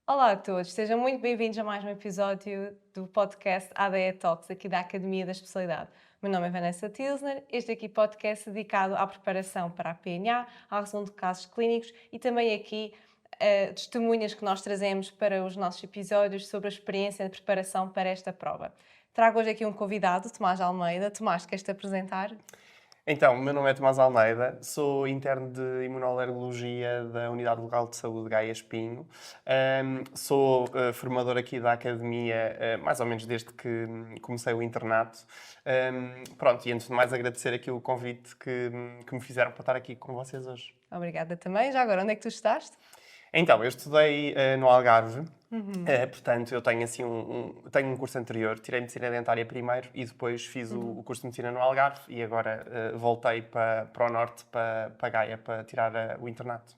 Olá a todos, sejam muito bem-vindos a mais um episódio do podcast ADE Talks, aqui da Academia da Especialidade. O meu nome é Vanessa Tilsner, este aqui podcast dedicado à preparação para a PNA, à resolução de casos clínicos e também aqui testemunhas que nós trazemos para os nossos episódios sobre a experiência de preparação para esta prova. Trago hoje aqui um convidado, Tomás Almeida. Tomás, queres-te apresentar? Então, o meu nome é Tomás Almeida, sou interno de Imunoalergologia da Unidade Local de Saúde Gaia Espinho. Sou formador aqui da Academia, mais ou menos desde que comecei o internato. Pronto, e antes de mais agradecer aqui o convite que me fizeram para estar aqui com vocês hoje. Obrigada também. Já agora, onde é que tu estudaste? Então, eu estudei no Algarve. Uhum. Portanto, eu tenho assim tenho um curso anterior, tirei Medicina Dentária primeiro e depois fiz o curso de Medicina no Algarve e agora voltei para o Norte, para Gaia, para tirar o internato.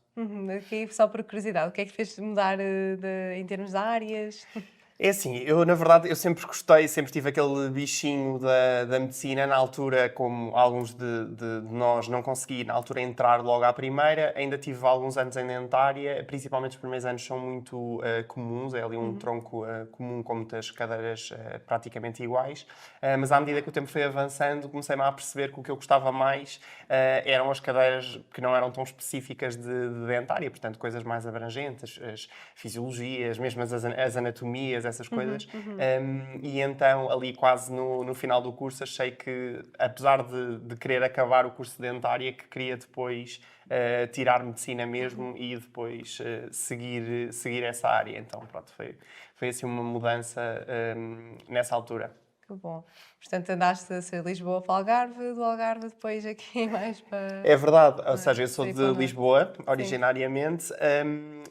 Aqui, só por curiosidade, o que é que fez mudar em termos de áreas? É assim, eu na verdade eu sempre gostei, sempre tive aquele bichinho da medicina. Na altura, como alguns de nós não consegui na altura entrar logo à primeira, ainda tive alguns anos em dentária, principalmente os primeiros anos são muito comuns, é ali um tronco comum com muitas cadeiras praticamente iguais, mas à medida que o tempo foi avançando comecei-me a perceber que o que eu gostava mais eram as cadeiras que não eram tão específicas de dentária, portanto coisas mais abrangentes, as fisiologias, mesmo as anatomias, essas Uhum, coisas. uhum. E então, ali quase no final do curso, achei que, apesar de querer acabar o curso de dentária, que queria depois tirar medicina mesmo e depois seguir essa área. Então, pronto, foi assim uma mudança nessa altura. Que bom. Portanto, andaste a ser Lisboa para o Algarve, do Algarve depois aqui mais para, É verdade, ou para, seja, eu sou para ir para de o norte. Lisboa, Sim. originariamente.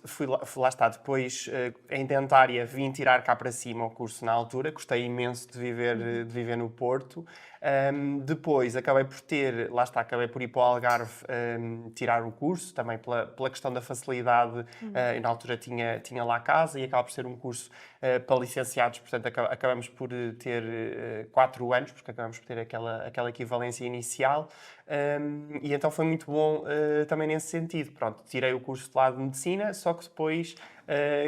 Fui lá estar depois, em dentária, vim tirar cá para cima o curso na altura. Gostei imenso de viver no Porto. Depois acabei por lá está, acabei por ir para o Algarve tirar o curso, também pela questão da facilidade. Eu na altura tinha lá casa e acaba por ser um curso para licenciados, portanto acabamos por ter 4 anos, porque acabamos por ter aquela equivalência inicial. E então foi muito bom também nesse sentido. Pronto, tirei o curso de lá de Medicina, só que depois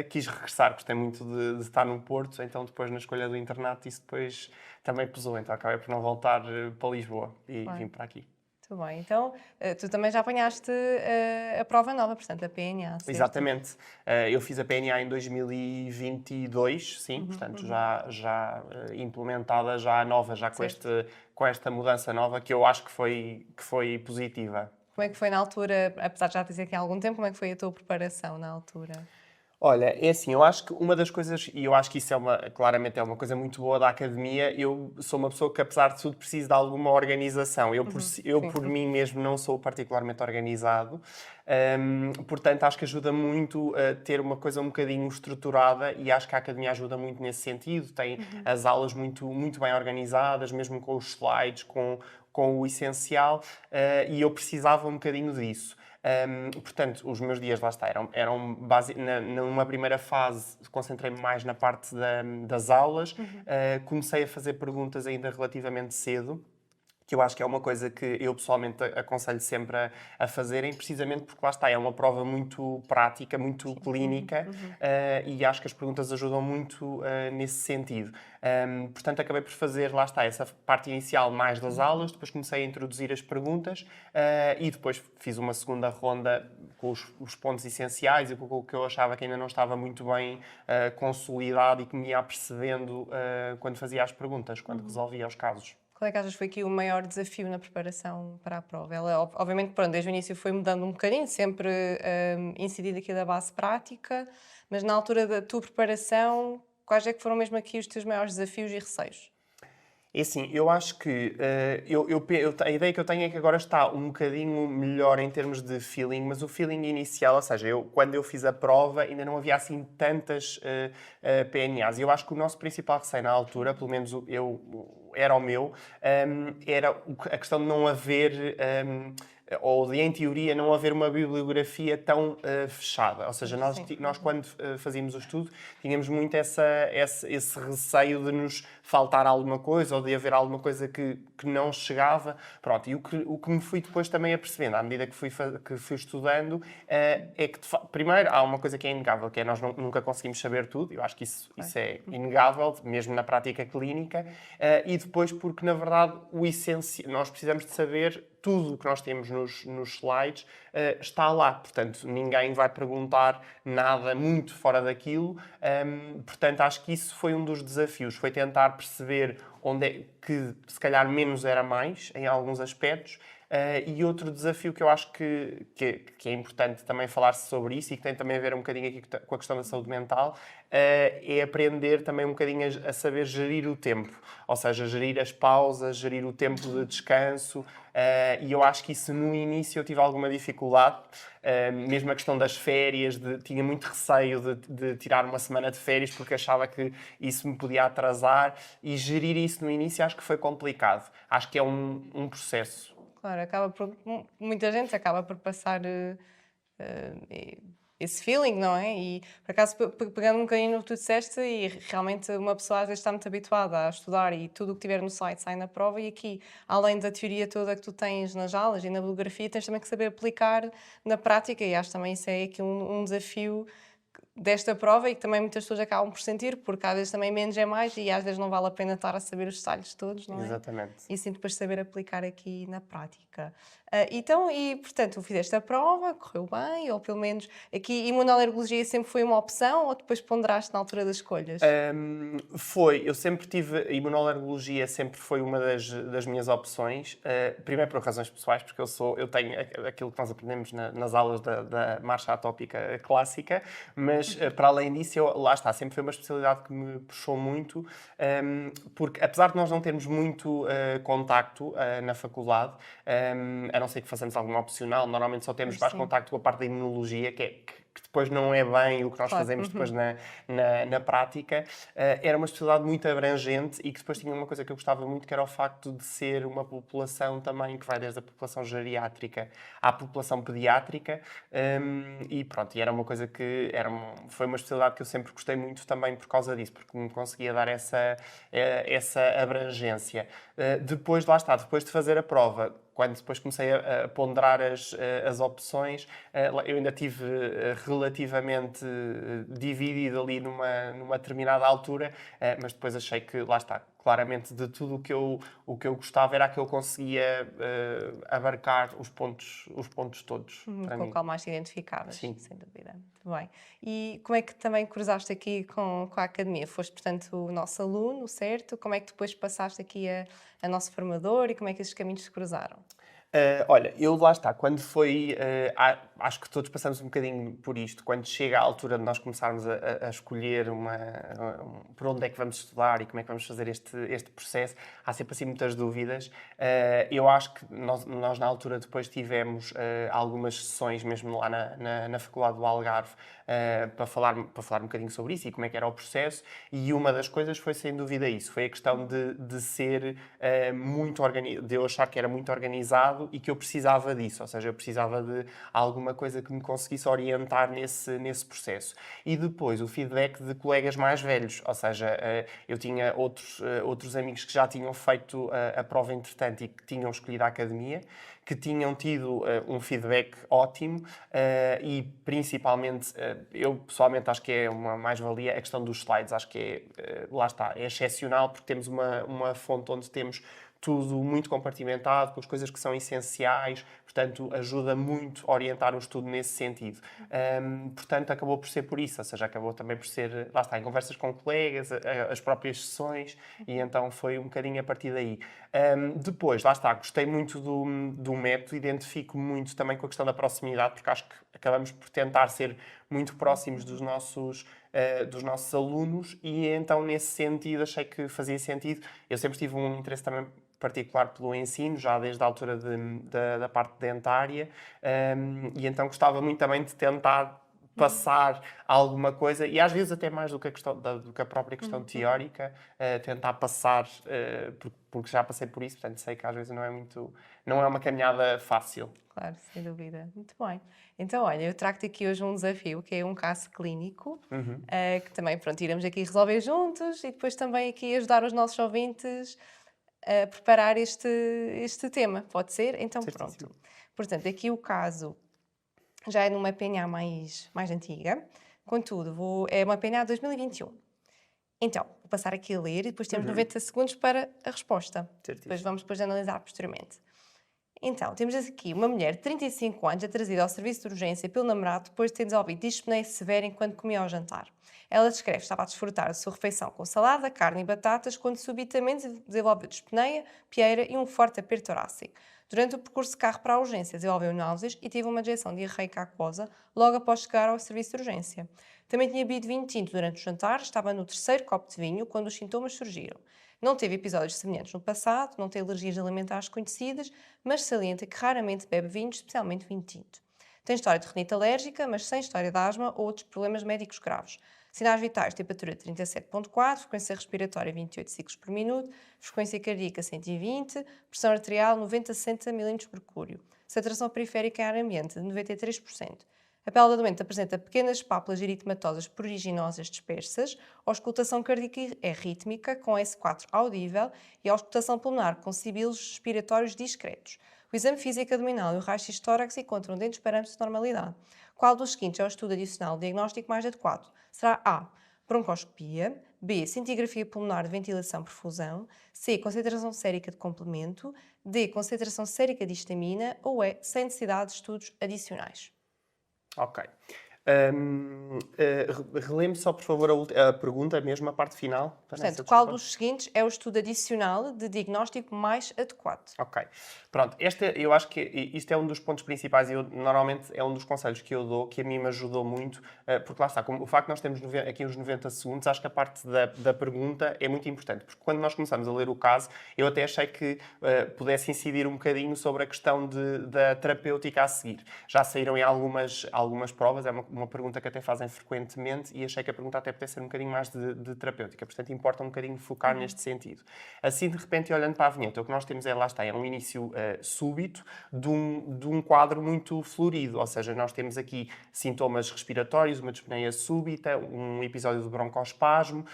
quis regressar. Gostei muito de estar no Porto, então depois na escolha do internato isso depois também pesou. Então acabei por não voltar para Lisboa e vim Claro. para aqui. Muito bem. Então, tu também já apanhaste a prova nova, portanto, a PNA, certo? Exatamente. Eu fiz a PNA em 2022, sim, portanto já implementada, já nova, já Certo. com esta mudança nova que eu acho que foi positiva. Como é que foi na altura, apesar de já dizer que há algum tempo, como é que foi a tua preparação na altura? Olha, é assim, eu acho que uma das coisas, e eu acho que isso claramente é uma coisa muito boa da academia, eu sou uma pessoa que, apesar de tudo, preciso de alguma organização. Eu Sim. por mim mesmo, não sou particularmente organizado, portanto, acho que ajuda muito a ter uma coisa um bocadinho estruturada e acho que a academia ajuda muito nesse sentido. Tem as aulas muito, muito bem organizadas, mesmo com os slides, com o essencial, e eu precisava um bocadinho disso. Portanto, os meus dias lá está, numa primeira fase concentrei-me mais na parte das aulas. Comecei a fazer perguntas ainda relativamente cedo, que eu acho que é uma coisa que eu pessoalmente aconselho sempre a fazerem, precisamente porque lá está, é uma prova muito prática, muito clínica, e acho que as perguntas ajudam muito nesse sentido. Portanto, acabei por fazer, lá está, essa parte inicial mais das aulas, depois comecei a introduzir as perguntas e depois fiz uma segunda ronda com os pontos essenciais e com o que eu achava que ainda não estava muito bem consolidado e que me ia apercebendo quando fazia as perguntas, quando resolvia os casos. Qual é que achas que foi aqui o maior desafio na preparação para a prova? Ela, obviamente, pronto, desde o início foi mudando um bocadinho, sempre incidindo aqui da base prática, mas na altura da tua preparação, quais é que foram mesmo aqui os teus maiores desafios e receios? É assim, eu acho que a ideia que eu tenho é que agora está um bocadinho melhor em termos de feeling, mas o feeling inicial, ou seja, quando eu fiz a prova ainda não havia assim tantas PNAs. E eu acho que o nosso principal receio na altura, pelo menos era o meu, era a questão de não haver ou de, em teoria, não haver uma bibliografia tão fechada. Ou seja, nós quando fazíamos o estudo, tínhamos muito esse receio de nos faltar alguma coisa ou de haver alguma coisa que não chegava. Pronto, e o que me fui depois também apercebendo, à medida que fui estudando, é que, primeiro, há uma coisa que é inegável, que é nós nunca conseguimos saber tudo. Eu acho que isso é inegável, mesmo na prática clínica. E depois, porque, na verdade, nós precisamos de saber tudo o que nós temos nos slides está lá. Portanto, ninguém vai perguntar nada muito fora daquilo. Portanto, acho que isso foi um dos desafios. Foi tentar perceber onde é que, se calhar, menos era mais, em alguns aspectos. E outro desafio que eu acho que é importante também falar-se sobre isso e que tem também a ver um bocadinho aqui com a questão da saúde mental, é aprender também um bocadinho a saber gerir o tempo. Ou seja, gerir as pausas, gerir o tempo de descanso. E eu acho que isso no início eu tive alguma dificuldade. Mesmo a questão das férias, tinha muito receio de tirar uma semana de férias porque achava que isso me podia atrasar. E gerir isso no início acho que foi complicado. Acho que é um processo. Claro, muita gente acaba por passar esse feeling, não é? E, por acaso, pegando um bocadinho no que tu disseste, e realmente uma pessoa às vezes está muito habituada a estudar e tudo o que tiver no site sai na prova, e aqui, além da teoria toda que tu tens nas aulas e na bibliografia, tens também que saber aplicar na prática, e acho também isso é aqui um desafio desta prova e que também muitas pessoas acabam por sentir, porque às vezes também menos é mais e às vezes não vale a pena estar a saber os detalhes todos, não é? Exatamente. E sim depois saber aplicar aqui na prática. Portanto, tu fizeste a prova, correu bem, ou pelo menos aqui imunoalergologia sempre foi uma opção ou depois ponderaste na altura das escolhas? Eu sempre tive, imunoalergologia sempre foi uma das minhas opções, primeiro por razões pessoais, porque eu tenho aquilo que nós aprendemos nas aulas da marcha atópica clássica, mas para além disso, lá está, sempre foi uma especialidade que me puxou muito, porque apesar de nós não termos muito contacto na faculdade, a não ser que façamos alguma opcional, normalmente só temos mais contacto com a parte da imunologia, que depois não é bem o que nós fazemos depois na prática. Era uma especialidade muito abrangente e que depois tinha uma coisa que eu gostava muito, que era o facto de ser uma população também que vai desde a população geriátrica à população pediátrica. E pronto, e era uma coisa que foi uma especialidade que eu sempre gostei muito também por causa disso, porque me conseguia dar essa abrangência. Depois, lá está, depois de fazer a prova, quando depois comecei a ponderar as opções, eu ainda tive relativamente dividido ali numa determinada altura, mas depois achei que, lá está, claramente de tudo o que eu gostava era que eu conseguia abarcar os pontos todos. Com o qual mais te identificavas, Sim. sem dúvida. Muito bem. E como é que também cruzaste aqui com a academia? Foste, portanto, o nosso aluno, certo? Como é que depois passaste aqui a nosso formador e como é que esses caminhos se cruzaram? Olha, eu lá está, quando foi, acho que todos passamos um bocadinho por isto, quando chega a altura de nós começarmos a escolher por onde é que vamos estudar e como é que vamos fazer este processo, há sempre assim muitas dúvidas. Eu acho que nós na altura depois tivemos algumas sessões mesmo lá na Faculdade do Algarve para falar um bocadinho sobre isso e como é que era o processo, e uma das coisas foi sem dúvida isso, foi a questão de ser muito organizado, de eu achar que era muito organizado e que eu precisava disso, ou seja, eu precisava de alguma coisa que me conseguisse orientar nesse processo. E depois o feedback de colegas mais velhos, ou seja, eu tinha outros amigos que já tinham feito a prova entretanto e que tinham escolhido a academia, que tinham tido um feedback ótimo e principalmente, eu pessoalmente acho que é uma mais-valia a questão dos slides, acho que lá está, é excepcional porque temos uma fonte onde temos tudo muito compartimentado, com as coisas que são essenciais, portanto, ajuda muito a orientar o estudo nesse sentido. Portanto, acabou por ser por isso, ou seja, acabou também por ser, lá está, em conversas com colegas, as próprias sessões, e então foi um bocadinho a partir daí. Depois, lá está, gostei muito do método, identifico muito também com a questão da proximidade, porque acho que acabamos por tentar ser muito próximos dos nossos alunos e então nesse sentido achei que fazia sentido. Eu sempre tive um interesse também particular pelo ensino, já desde a altura da parte dentária, e então gostava muito também de tentar passar alguma coisa, e às vezes até mais do que do que a própria questão teórica, tentar passar, porque já passei por isso, portanto sei que às vezes não é uma caminhada fácil. Claro, sem dúvida. Muito bem. Então, olha, eu trago-te aqui hoje um desafio, que é um caso clínico, que também, pronto, iremos aqui resolver juntos e depois também aqui ajudar os nossos ouvintes a preparar este tema. Pode ser? Então, Certíssimo. pronto. Portanto, aqui o caso já é numa PNA mais antiga, contudo, é uma PNA de 2021. Então, vou passar aqui a ler e depois temos 90 segundos para a resposta. Certíssimo. Vamos depois analisar posteriormente. Então, temos aqui uma mulher de 35 anos trazida ao serviço de urgência pelo namorado depois de ter desenvolvido dispneia severa enquanto comia ao jantar. Ela descreve que estava a desfrutar da sua refeição com salada, carne e batatas quando subitamente desenvolveu dispneia, pieira e um forte aperto torácico. Durante o percurso de carro para a urgência, desenvolveu náuseas e teve uma dejeção diarreica aquosa logo após chegar ao serviço de urgência. Também tinha bebido vinho tinto durante o jantar, estava no 3º copo de vinho quando os sintomas surgiram. Não teve episódios semelhantes no passado, não tem alergias alimentares conhecidas, mas salienta que raramente bebe vinho, especialmente vinho tinto. Tem história de rinite alérgica, mas sem história de asma ou outros problemas médicos graves. Sinais vitais: temperatura 37,4, frequência respiratória 28 ciclos por minuto, frequência cardíaca 120, pressão arterial 90-60 mm/mercúrio, saturação periférica em ar ambiente de 93%. A pele da doente apresenta pequenas pápulas eritematosas pruriginosas dispersas, a auscultação cardíaca é rítmica, com S4 audível, e a auscultação pulmonar com sibilos respiratórios discretos. O exame físico abdominal e o raio-x de tórax encontram dentro dos parâmetros de normalidade. Qual dos seguintes é o estudo adicional diagnóstico mais adequado? Será A. Broncoscopia, B. Cintigrafia pulmonar de ventilação-perfusão, C. Concentração sérica de complemento, D. Concentração sérica de histamina ou E. Sem necessidade de estudos adicionais. Ok. Relembro só, por favor, a pergunta, mesmo a parte final. Portanto, qual dos seguintes é o estudo adicional de diagnóstico mais adequado? Ok. Pronto, eu acho que isto é um dos pontos principais e normalmente é um dos conselhos que eu dou, que a mim me ajudou muito, porque lá está, o facto de nós termos aqui uns 90 segundos, acho que a parte da pergunta é muito importante, porque quando nós começamos a ler o caso, eu até achei que pudesse incidir um bocadinho sobre a questão da terapêutica a seguir. Já saíram em algumas provas, é uma pergunta que até fazem frequentemente e achei que a pergunta até pudesse ser um bocadinho mais de terapêutica, portanto importa um bocadinho focar neste sentido. Assim, de repente, olhando para a vinheta, o que nós temos lá está, é um início súbito de um quadro muito florido, ou seja, nós temos aqui sintomas respiratórios, uma dispneia súbita, um episódio de broncoespasmo,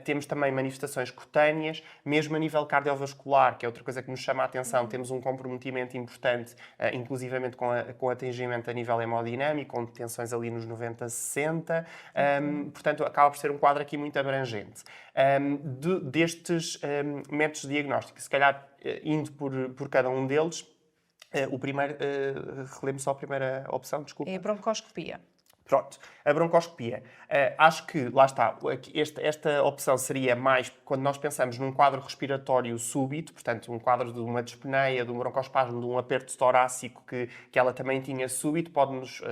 temos também manifestações cutâneas, mesmo a nível cardiovascular, que é outra coisa que nos chama a atenção, temos um comprometimento importante, inclusivamente com atingimento a nível hemodinâmico, com tensões ali nos 90-60, portanto, acaba por ser um quadro aqui muito abrangente. Destes métodos de diagnóstico, se calhar indo por cada um deles, o primeiro, relembro só a primeira opção, desculpa. É a broncoscopia. Pronto, a broncoscopia. Acho que, lá está, esta opção seria mais quando nós pensamos num quadro respiratório súbito, portanto, um quadro de uma dispneia, de um broncoespasmo, de um aperto torácico que ela também tinha súbito, pode-nos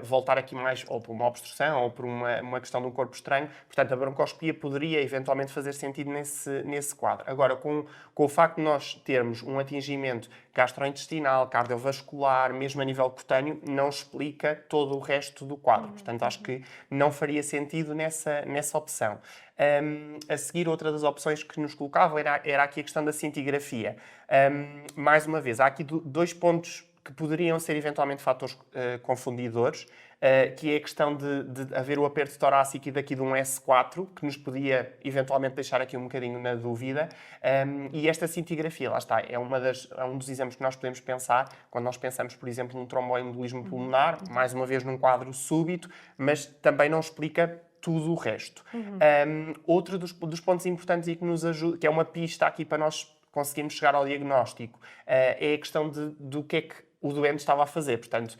voltar aqui mais ou por uma obstrução ou por uma questão de um corpo estranho. Portanto, a broncoscopia poderia eventualmente fazer sentido nesse quadro. Agora, com o facto de nós termos um atingimento gastrointestinal, cardiovascular, mesmo a nível cutâneo, não explica todo o resto do quadro. Portanto, acho que não faria sentido nessa opção. A seguir, outra das opções que nos colocavam era aqui a questão da cintigrafia. Mais uma vez, há aqui dois pontos que poderiam ser eventualmente fatores confundidores, que é a questão de haver o aperto torácico e daqui de um S4, que nos podia eventualmente deixar aqui um bocadinho na dúvida. E esta cintigrafia, lá está, é um dos exames que nós podemos pensar quando nós pensamos, por exemplo, num tromboembolismo pulmonar, mais uma vez num quadro súbito, mas também não explica tudo o resto. Outro dos pontos importantes e que nos ajuda, que é uma pista aqui para nós conseguirmos chegar ao diagnóstico, é a questão do que é que o doente estava a fazer. Portanto,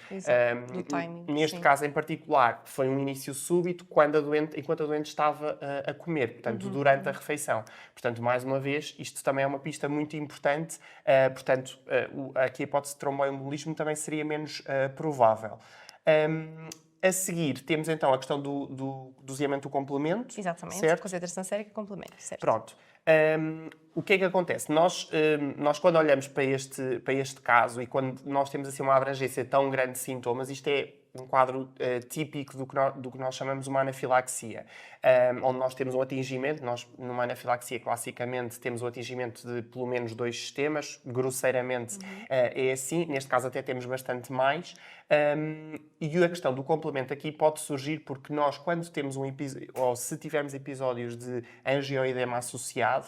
do timing, neste sim. caso em particular, foi um início súbito enquanto a doente estava a comer, portanto, durante a refeição. Portanto, mais uma vez, isto também é uma pista muito importante. Portanto, aqui a hipótese de tromboembolismo também seria menos provável. A seguir, temos então a questão do doseamento do complemento. Exatamente, certo? concentração sérica e complemento, certo. Pronto. O que é que acontece? Nós quando olhamos para este caso e quando nós temos assim uma abrangência tão grande de sintomas, isto é um quadro típico do que nós chamamos uma anafilaxia, onde nós temos um atingimento. Nós, numa anafilaxia, classicamente, temos o atingimento de pelo menos 2 sistemas, grosseiramente é assim, neste caso até temos bastante mais, e a questão do complemento aqui pode surgir porque nós, quando temos um episódio, ou se tivermos episódios de angioedema associado,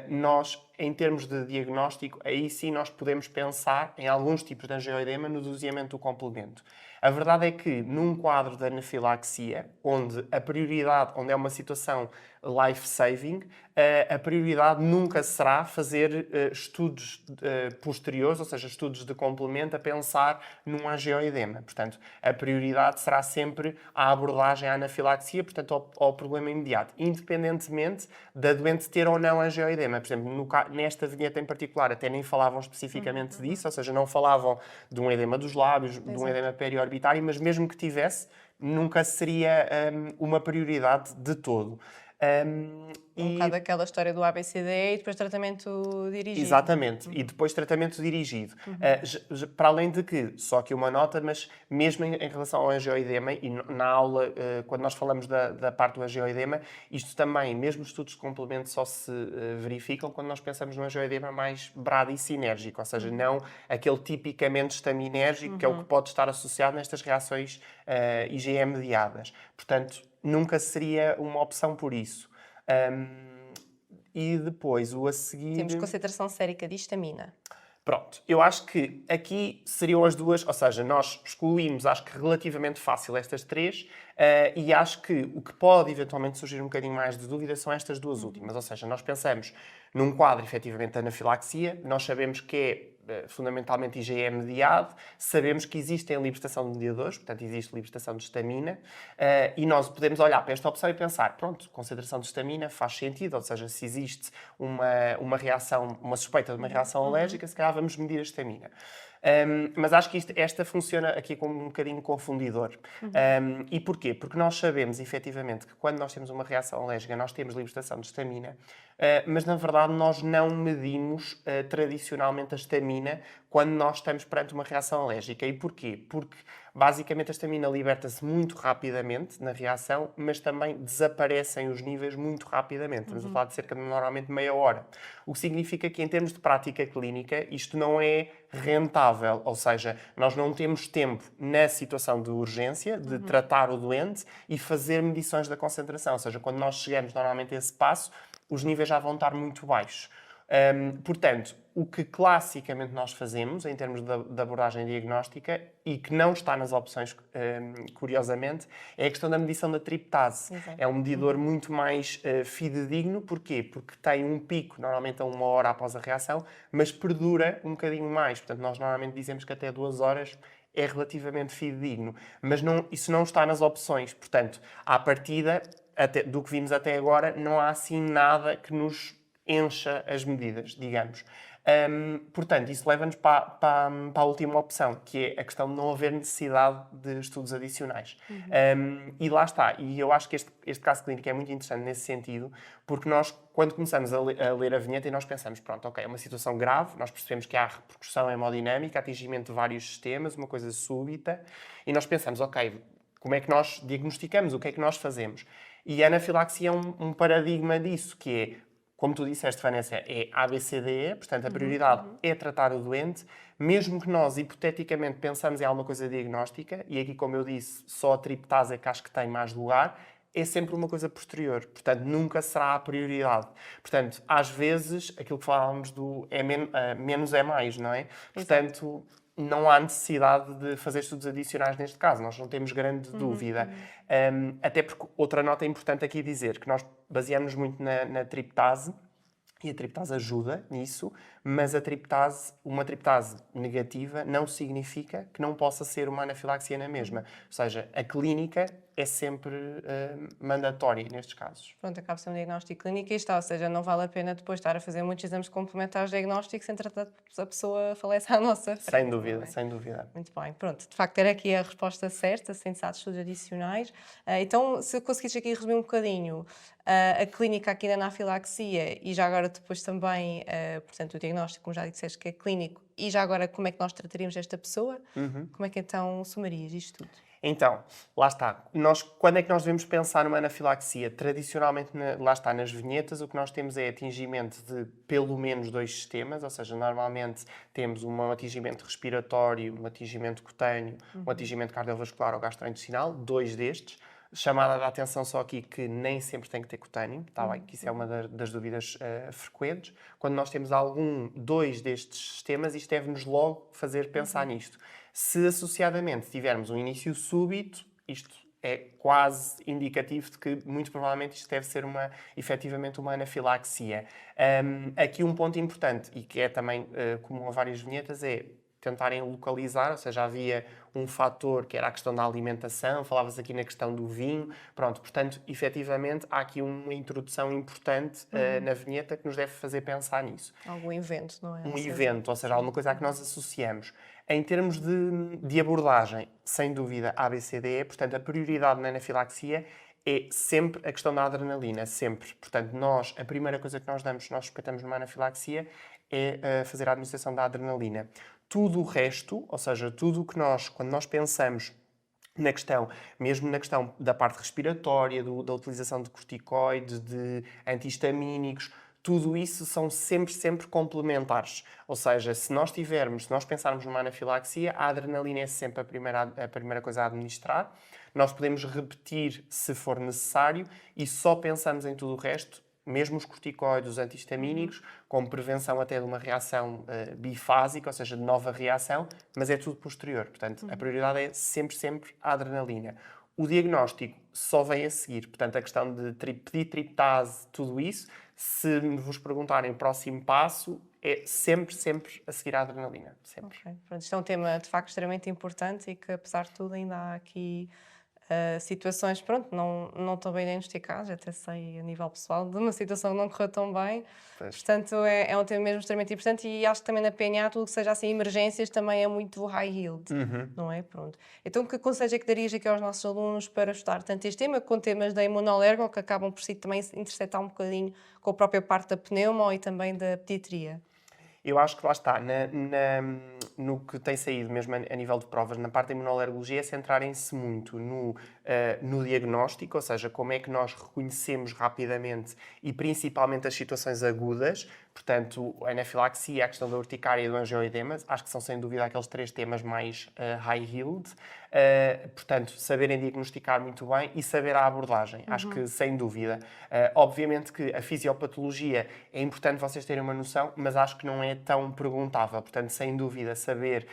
nós, em termos de diagnóstico, aí sim nós podemos pensar em alguns tipos de angioedema no doseamento do complemento. A verdade é que, num quadro de anafilaxia, onde a prioridade, onde é uma situação life-saving, a prioridade nunca será fazer estudos posteriores, ou seja, estudos de complemento, a pensar num angioedema. Portanto, a prioridade será sempre a abordagem à anafilaxia, portanto, ao problema imediato, independentemente da doente ter ou não angioedema. Por exemplo, nesta vinheta em particular, até nem falavam especificamente disso, ou seja, não falavam de um edema dos lábios, de um edema periorbitário, mas mesmo que tivesse, nunca seria uma prioridade de todo. Um bocado aquela história do ABCD e depois tratamento dirigido. Exatamente, e depois tratamento dirigido. Para além de que, só que uma nota, mas mesmo em relação ao angioedema, e na aula, quando nós falamos da parte do angioedema, isto também, mesmo estudos de complemento só se verificam quando nós pensamos no angioedema mais bradissinérgico, ou seja, não aquele tipicamente estaminérgico, que é o que pode estar associado nestas reações IgE-mediadas. Portanto, nunca seria uma opção por isso. E depois, o a seguir... Temos concentração sérica de histamina. Pronto, eu acho que aqui seriam as duas, ou seja, nós excluímos, acho que relativamente fácil, estas três, e acho que o que pode eventualmente surgir um bocadinho mais de dúvida são estas duas últimas, ou seja, nós pensamos num quadro efetivamente de anafilaxia, nós sabemos que é fundamentalmente IgE mediado, sabemos que existe a libertação de mediadores, portanto existe libertação de histamina, e nós podemos olhar para esta opção e pensar, pronto, concentração de histamina faz sentido, ou seja, se existe uma reação, uma suspeita de uma reação alérgica, se calhar vamos medir a histamina. Mas acho que esta funciona aqui como um bocadinho confundidor. E porquê? Porque nós sabemos, efetivamente, que quando nós temos uma reação alérgica, nós temos libertação de histamina, mas na verdade nós não medimos tradicionalmente a histamina quando nós estamos perante uma reação alérgica. E porquê? Porque basicamente a histamina liberta-se muito rapidamente na reação, mas também desaparecem os níveis muito rapidamente. Estamos a falar de cerca de normalmente meia hora. O que significa que, em termos de prática clínica, isto não é rentável, ou seja, nós não temos tempo na situação de urgência de tratar o doente e fazer medições da concentração, ou seja, quando nós chegamos normalmente a esse passo, os níveis já vão estar muito baixos. Portanto, o que classicamente nós fazemos em termos de abordagem diagnóstica e que não está nas opções, curiosamente, é a questão da medição da triptase. Exato. É um medidor muito mais fidedigno. Porquê? Porque tem um pico, normalmente a 1 hora após a reação, mas perdura um bocadinho mais. Portanto, nós normalmente dizemos que até 2 horas é relativamente fidedigno. Mas isso não está nas opções. Portanto, à partida, do que vimos até agora, não há assim nada que nos encha as medidas, digamos. Portanto, isso leva-nos para a última opção, que é a questão de não haver necessidade de estudos adicionais. E lá está. E eu acho que este caso clínico é muito interessante nesse sentido, porque nós, quando começamos a ler a vinheta, e nós pensamos, pronto, ok, é uma situação grave, nós percebemos que há repercussão hemodinâmica, atingimento de vários sistemas, uma coisa súbita, e nós pensamos, ok, como é que nós diagnosticamos, o que é que nós fazemos? E a anafilaxia é um paradigma disso, que é, como tu disseste, Vanessa, é ABCDE, portanto a prioridade é tratar o doente, mesmo que nós, hipoteticamente, pensamos em alguma coisa diagnóstica, e aqui, como eu disse, só a triptase é que acho que tem mais lugar, é sempre uma coisa posterior, portanto nunca será a prioridade. Portanto, às vezes, aquilo que falávamos do menos é mais, não é? Portanto, não há necessidade de fazer estudos adicionais neste caso, nós não temos grande dúvida. Até porque outra nota importante aqui dizer, que nós baseamos muito na triptase, e a triptase ajuda nisso, mas uma triptase negativa não significa que não possa ser uma anafilaxia na mesma. Ou seja, a clínica é sempre mandatória nestes casos. Pronto, acaba de ser um diagnóstico clínico e está, ou seja, não vale a pena depois estar a fazer muitos exames complementares diagnósticos, entretanto a pessoa falece à nossa frente. Sem dúvida, sem dúvida. Muito bem, pronto, de facto era aqui a resposta certa, sem necessidade de estudos adicionais. Então, se eu conseguisse aqui resumir um bocadinho a clínica aqui da anafilaxia e já agora depois também, portanto, o diagnóstico, como já disseste, que é clínico, e já agora como é que nós trataríamos esta pessoa, como é que então sumarias isto tudo? Então, lá está. Quando é que nós devemos pensar numa anafilaxia? Tradicionalmente, lá está, nas vinhetas, o que nós temos é atingimento de pelo menos 2 sistemas, ou seja, normalmente temos um atingimento respiratório, um atingimento cutâneo, um atingimento cardiovascular ou gastrointestinal, 2 destes. Chamada de atenção só aqui que nem sempre tem que ter cutâneo, tá bem? Que isso é uma das dúvidas frequentes. Quando nós temos 2 destes sistemas, isto deve-nos logo fazer pensar nisto. Se associadamente tivermos um início súbito, isto é quase indicativo de que muito provavelmente isto deve ser efetivamente uma anafilaxia. Aqui um ponto importante, e que é também comum a várias vinhetas, é tentarem localizar, ou seja, havia um fator que era a questão da alimentação, falavas aqui na questão do vinho, pronto, portanto, efetivamente, há aqui uma introdução importante na vinheta que nos deve fazer pensar nisso. Algum evento, não é? Um evento, ou seja, alguma coisa a que nós associamos. Em termos de abordagem, sem dúvida, ABCDE, portanto, a prioridade na anafilaxia é sempre a questão da adrenalina, sempre. Portanto, a primeira coisa que nós damos, se nós suspeitamos numa anafilaxia, é fazer a administração da adrenalina. Tudo o resto, ou seja, tudo o que quando nós pensamos mesmo na questão da parte respiratória, da utilização de corticoides, de antihistamínicos, tudo isso são sempre complementares. Ou seja, se nós pensarmos numa anafilaxia, a adrenalina é sempre a primeira coisa a administrar. Nós podemos repetir se for necessário e só pensamos em tudo o resto, mesmo os corticoides, os antihistamínicos, como prevenção até de uma reação bifásica, ou seja, de nova reação, mas é tudo posterior. Portanto, a prioridade é sempre a adrenalina. O diagnóstico só vem a seguir. Portanto, a questão de pedir triptase, tudo isso, se vos perguntarem o próximo passo, é sempre a seguir a adrenalina. Sempre. Okay. Pronto, isto é um tema, de facto, extremamente importante e que, apesar de tudo, ainda há aqui situações, pronto, não tão bem diagnosticadas, até sei a nível pessoal, de uma situação que não correu tão bem. Pois. Portanto, é um tema mesmo extremamente importante e acho que também na PNA tudo que seja assim emergências também é muito high yield, não é? Pronto. Então, que conselho é que darias aqui aos nossos alunos para estudar tanto este tema, com temas da imunolergo, que acabam por si também intersetar um bocadinho com a própria parte da pneumo e também da pediatria? Eu acho que lá está, no que tem saído mesmo a nível de provas, na parte da imunolergologia, é centrarem-se muito no diagnóstico, ou seja, como é que nós reconhecemos rapidamente e principalmente as situações agudas, portanto, a anafilaxia, a questão da urticária e do angioedema, acho que são sem dúvida aqueles 3 temas mais high yield. Portanto, saberem diagnosticar muito bem e saber a abordagem, acho que sem dúvida. Obviamente que a fisiopatologia é importante vocês terem uma noção, mas acho que não é tão perguntável. Portanto, sem dúvida, saber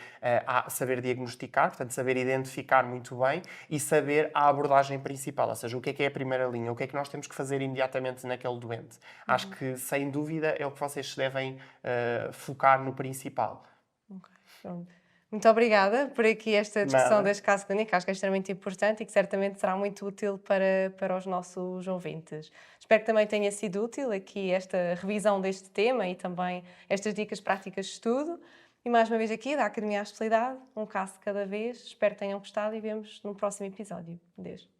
diagnosticar, portanto, saber identificar muito bem e saber a abordagem principal, ou seja, o que é a primeira linha, o que é que nós temos que fazer imediatamente naquele doente. Acho que, sem dúvida, é o que vocês se devem focar no principal. Ok, pronto. Muito obrigada por aqui esta discussão deste caso clínico, acho que é extremamente importante e que certamente será muito útil para os nossos ouvintes. Espero que também tenha sido útil aqui esta revisão deste tema e também estas dicas práticas de estudo. E mais uma vez aqui da Academia à Especialidade, um caso de cada vez. Espero que tenham gostado e vemos no próximo episódio. Adeus.